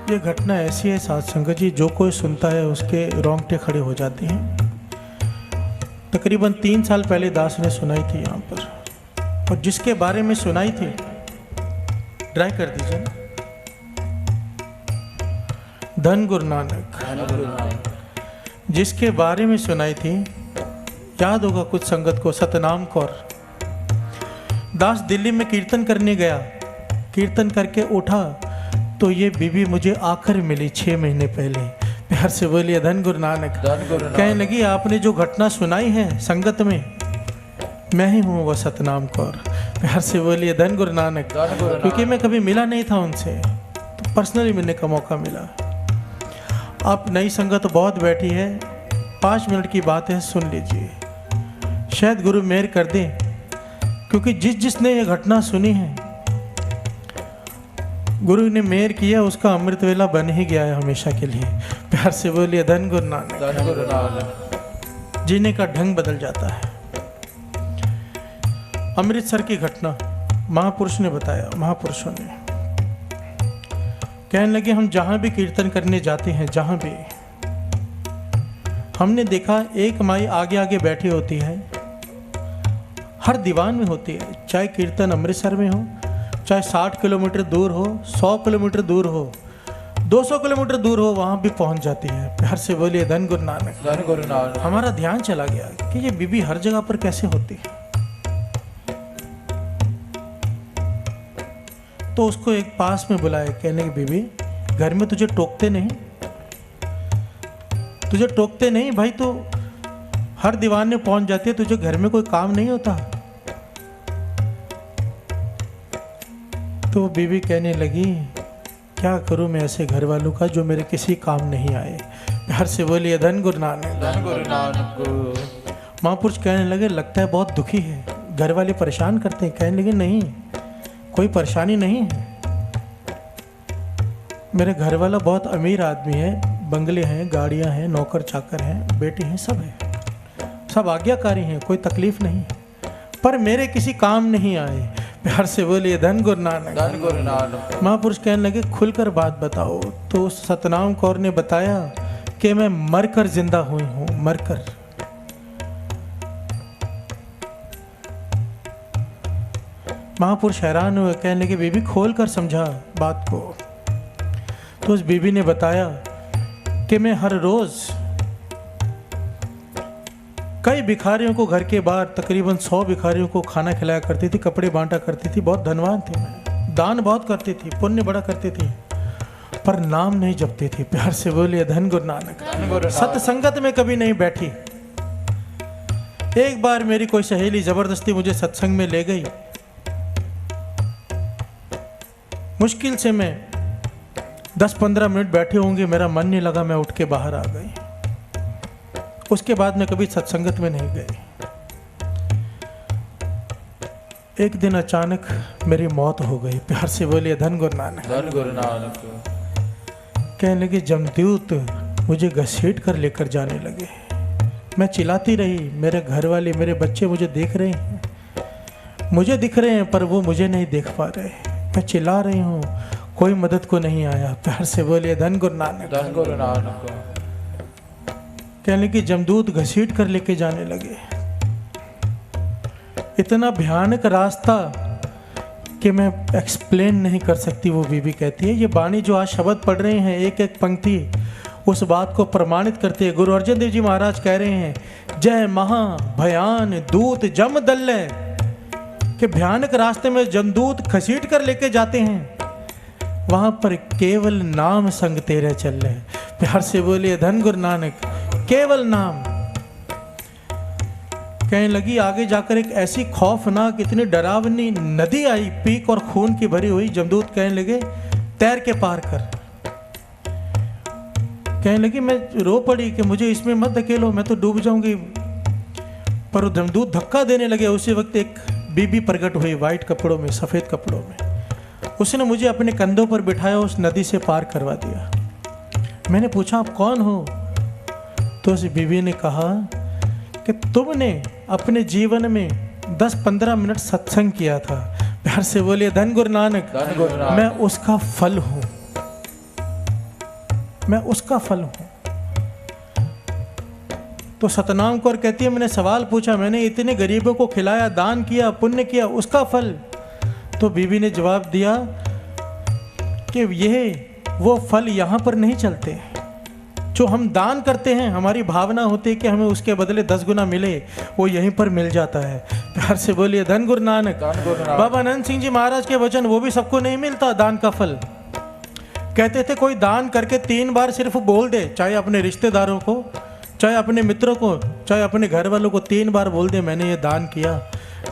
ये घटना ऐसी है साध संगत जी, जो कोई सुनता है उसके रोंगटे खड़े हो जाते हैं। तकरीबन 3 साल पहले दास ने सुनाई थी यहाँ पर, और जिसके बारे में सुनाई थी, ट्राई कर दीजिए ना, धन गुरु नानक, जिसके बारे में सुनाई थी, याद होगा कुछ संगत को, सतनाम कौर। दास दिल्ली में कीर्तन करने गया, कीर्तन करके उठा तो ये बीबी मुझे आकर मिली 6 महीने पहले। प्यार से बोलिए धन गुरु नानक। कहने लगी आपने जो घटना सुनाई है संगत में, मैं ही हूँ वो सतनाम कौर। प्यार से बोलिए धन गुरु नानक। क्योंकि मैं कभी मिला नहीं था उनसे, तो पर्सनली मिलने का मौका मिला। आप नई संगत बहुत बैठी है, 5 मिनट की बात है, सुन लीजिए, शायद गुरु मेहर कर दें। क्योंकि जिसने ये घटना सुनी है, गुरु ने मेहर किया, उसका अमृत वेला बन ही गया है हमेशा के लिए। प्यार से बोलिए धन गुरु नानक। जीने का ढंग बदल जाता है। अमृतसर की घटना महापुरुष ने बताया, महापुरुषों ने। कहने लगे हम जहां भी कीर्तन करने जाते हैं, जहां भी, हमने देखा एक माई आगे आगे बैठी होती है, हर दीवान में होती है, चाहे कीर्तन अमृतसर में हो, चाहे 60 किलोमीटर दूर हो, 100 किलोमीटर दूर हो, 200 किलोमीटर दूर हो, वहां भी पहुंच जाती है। प्यार से बोलिए धन गुरु नानक। धन गुरु नानक। हमारा ध्यान चला गया कि ये बीबी हर जगह पर कैसे होती है। तो उसको एक पास में बुलाया, कहने की बीबी घर में तुझे टोकते नहीं, तुझे टोकते नहीं भाई, तो हर दीवान में पहुंच जाती है, तुझे घर में कोई काम नहीं होता। तो बीबी कहने लगी क्या करूं मैं ऐसे घर वालों का जो मेरे किसी काम नहीं आए। प्यार से बोलिए धन गुरु नानक। धन गुरु नानक। महापुरुष कहने लगे लगता है बहुत दुखी है, घर वाले परेशान करते हैं। कहने लगे नहीं, कोई परेशानी नहीं है, मेरे घर वाला बहुत अमीर आदमी है, बंगले हैं, गाड़ियां हैं, नौकर चाकर हैं, बेटे हैं, सब है, सब आज्ञाकारी हैं, कोई तकलीफ नहीं, पर मेरे किसी काम नहीं आए। प्यार से बोलिए धन गुरु नानक। धन गुरु नानक। महापुरुष कहने लगे खुलकर बात बताओ। तो सतनाम कौर ने बताया कि मैं मरकर जिंदा हुई हूं, मरकर। महापुरुष हैरान हुए, कहने लगे बीबी खोल कर समझा बात को। तो उस बीबी ने बताया कि मैं हर रोज कई भिखारियों को घर के बाहर, तकरीबन 100 भिखारियों को खाना खिलाया करती थी, कपड़े बांटा करती थी, बहुत धनवान थी मैं, दान बहुत करती थी, पुण्य बड़ा करती थी, पर नाम नहीं जपती थी। प्यार से बोलिए धन गुरु नानक। सत्संगत में कभी नहीं बैठी। एक बार मेरी कोई सहेली जबरदस्ती मुझे सत्संग में ले गई, मुश्किल से मैं 10-15 मिनट बैठे होंगे, मेरा मन नहीं लगा, मैं उठ के बाहर आ गई। उसके बाद मैं कभी सत्संगत में नहीं गई। एक दिन अचानक मेरी मौत हो गई। प्यार से बोलिए धन गुरु नानक। धन गुरु नानक। कहने लगे जमदूत मुझे घसीट कर लेकर जाने लगे। मैं चिल्लाती रही, मेरे घर वाले, मेरे बच्चे मुझे देख रहे हैं, मुझे दिख रहे हैं, पर वो मुझे नहीं देख पा रहे। मैं चिल्ला रही हूँ, कोई मदद को नहीं आया। प्यार से बोलिए धन गुरु नानक। धन गुरु नानक। कहने की जमदूत घसीट कर लेके जाने लगे। इतना भयानक रास्ता कि मैं एक्सप्लेन नहीं कर सकती। वो बीबी कहती है, ये बाणी जो आज शब्द पढ़ रहे हैं, एक एक पंक्ति उस बात को प्रमाणित करती है। गुरु अर्जन देव जी महाराज कह रहे हैं, जय महा भयान दूत जम दल्ले, कि भयानक रास्ते में जमदूत घसीट कर लेके जाते हैं, वहां पर केवल नाम संग तेरे चल रहे। प्यार से बोलिए धन गुरु नानक। केवल नाम। कहने लगी आगे जाकर एक ऐसी खौफनाक, इतनी डरावनी नदी आई, पीक और खून की भरी हुई। जमदूत कहने लगे तैर के पार कर। कहने लगी मैं रो पड़ी कि मुझे इसमें मत धकेलो, मैं तो डूब जाऊंगी। पर जमदूत धक्का देने लगे। उसी वक्त एक बीबी प्रकट हुई, वाइट कपड़ों में, सफेद कपड़ों में। उसने मुझे अपने कंधों पर बिठाया, उस नदी से पार करवा दिया। मैंने पूछा आप कौन हो? तो उस बीबी ने कहा कि तुमने अपने जीवन में 10-15 मिनट सत्संग किया था। प्यार से बोलिए धन गुरु नानक। मैं उसका फल हूं। मैं उसका फल हूँ। तो सतनाम कौर कहती है मैंने सवाल पूछा, मैंने इतने गरीबों को खिलाया, दान किया, पुण्य किया, उसका फल? तो बीवी ने जवाब दिया कि यह वो फल यहाँ पर नहीं चलते। जो हम दान करते हैं, हमारी भावना होती है कि हमें उसके बदले 10 गुना मिले, वो यहीं पर मिल जाता है। प्यार से बोलिए धन गुरु नानक। बाबा आनंद सिंह जी महाराज के वचन, वो भी सबको नहीं मिलता दान का फल। कहते थे कोई दान करके 3 बार सिर्फ बोल दे, चाहे अपने रिश्तेदारों को, चाहे अपने मित्रों को, चाहे अपने घर वालों को, 3 बार बोल दे मैंने ये दान किया,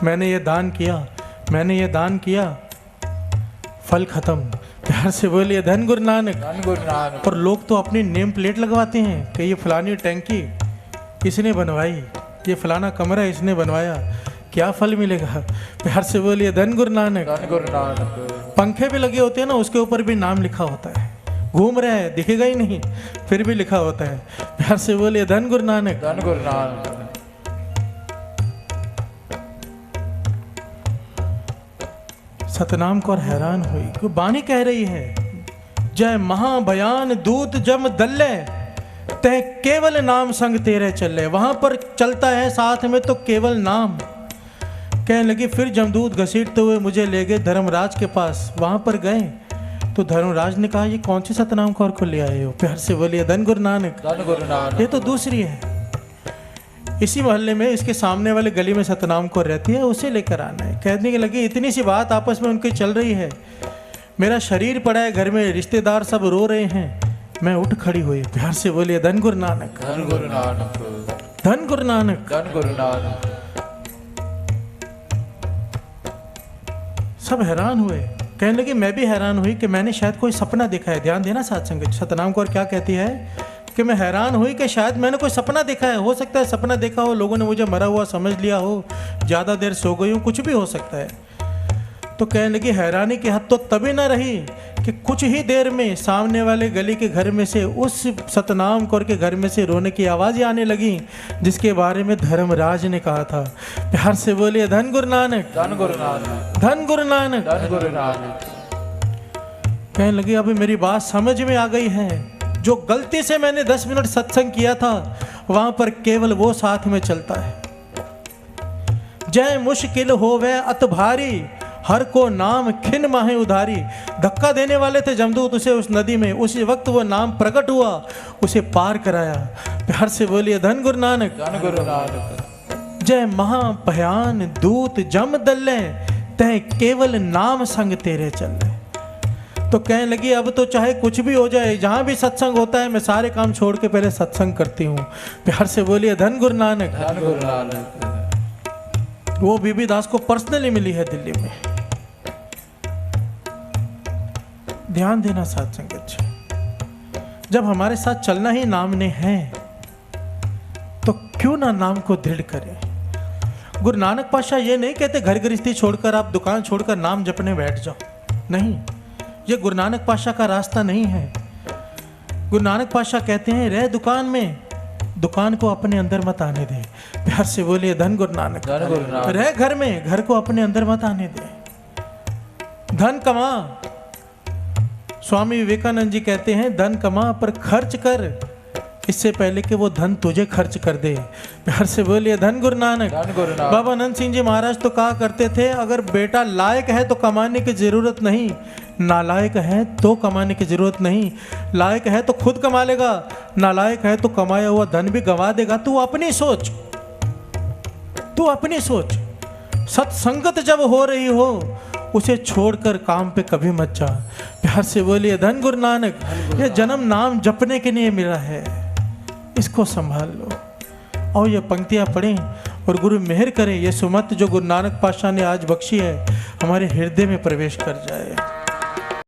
मैंने ये दान किया, मैंने ये दान किया, फल खत्म। प्यार से बोलिए धन गुरु नानक। और लोग तो अपनी नेम प्लेट लगवाते हैं कि ये फलानी टैंकी इसने बनवाई, ये फलाना कमरा इसने बनवाया, क्या फल मिलेगा? प्यार से बोलिए धन गुरु नानक। पंखे भी लगे होते हैं ना, उसके ऊपर भी नाम लिखा होता है, घूम रहे हैं दिखेगा ही नहीं, फिर भी लिखा होता है। प्यार से बोलिए धन गुरु नानक। धन गुरु नानक। सतनाम कौर हैरान हुई कि बानी कह रही है, जय महाभयान दूत जम दल्ले, तय केवल नाम संग तेरे चले। वहां पर चलता है साथ में तो केवल नाम। कहने लगी फिर जमदूत घसीटते हुए मुझे ले गए धर्मराज के पास। वहां पर गए तो धर्मराज ने कहा ये कौन सी सतनाम कौर को ले आए हो? प्यार से बोलिए धन गुरु नानक। धन गुरु नानक। ये तो दूसरी है, इसी मोहल्ले में इसके सामने वाले गली में सतनाम कौर रहती है, उसे लेकर आना है। कहने के लगे इतनी सी बात आपस में उनकी चल रही है, मेरा शरीर पड़ा है घर में, रिश्तेदार सब रो रहे हैं, मैं उठ खड़ी हुई। प्यार से बोलिए धन गुरु नानक। धन गुरु नानक। धन गुरु नानक। धन गुरु नानक। सब हैरान हुए। कहने लगे मैं भी हैरान हुई कि मैंने शायद कोई सपना देखा है। ध्यान देना सत्संग। सतनाम कौर क्या कहती है कि मैं हैरान हुई कि शायद मैंने कोई सपना देखा है। हो सकता है सपना देखा हो, लोगों ने मुझे मरा हुआ समझ लिया हो, ज़्यादा देर सो गई हूँ, कुछ भी हो सकता है। तो कहने लगी हैरानी की हद तो तभी ना रही कि कुछ ही देर में सामने वाले गली के घर में से, उस सतनाम कौर के घर में से रोने की आवाज़ें आने लगी, जिसके बारे में धर्मराज ने कहा था। प्यार से बोलिए धन गुरु नानक। धन गुरु नानक। धन गुरु नानक। धन गुरु नानक। कहने लगी अभी मेरी बात समझ में आ गई है, जो गलती से मैंने 10 मिनट सत्संग किया था, वहां पर केवल वो साथ में चलता है। जय मुश्किल होवे अत भारी, हर को नाम खिन माहे उधारी। धक्का देने वाले थे जमदूत उसे उस नदी में, उसी वक्त वो नाम प्रकट हुआ, उसे पार कराया। प्यार से बोलिए धन गुरु नानक। धन गुरु नानक। जय महाभयान दूत जम दल्ले, तय केवल नाम संग तेरे चले। तो कहने लगी अब तो चाहे कुछ भी हो जाए, जहां भी सत्संग होता है मैं सारे काम छोड़ के पहले सत्संग करती हूँ। प्यार से बोलिए धन गुरु नानक। धन गुरु नानक। वो बीबी दास को पर्सनली मिली है दिल्ली में। ध्यान देना साथ संगत, जब हमारे साथ चलना ही नाम ने है तो क्यों ना नाम को दृढ़ करें। गुरु नानक पातशाह ये नहीं कहते घर गृहस्थी छोड़कर आप दुकान छोड़कर नाम जपने बैठ जाओ, नहीं, ये गुरु नानक पातशाह का रास्ता नहीं है। गुरु नानक पातशाह कहते हैं रह दुकान में, दुकान को अपने अंदर मत आने दे। प्यार से बोलिए धन गुरु नानक। रह घर में, घर को अपने अंदर मत आने दे। धन कमा, स्वामी विवेकानंद जी कहते हैं धन कमा पर खर्च कर, इससे पहले कि वो धन तुझे खर्च कर दे। प्यार से बोलिए धन गुरु नानक। बाबा आनंद सिंह जी महाराज तो कहा करते थे अगर बेटा लायक है तो कमाने की जरूरत नहीं, नालायक है तो कमाने की जरूरत नहीं। लायक है तो खुद कमा लेगा, नालायक है तो कमाया हुआ धन भी गंवा देगा। तू अपनी सोच, तू अपनी सोच। सत्संगत जब हो रही हो उसे छोड़कर काम पे कभी मत जा। प्यार से बोलिए धन गुरु नानक। ये जन्म नाम जपने के लिए मिला है, इसको संभाल लो। और ये पंक्तियां पढ़ें और गुरु मेहर करे ये सुमत जो गुरु नानक पातशाह ने आज बख्शी है हमारे हृदय में प्रवेश कर जाए।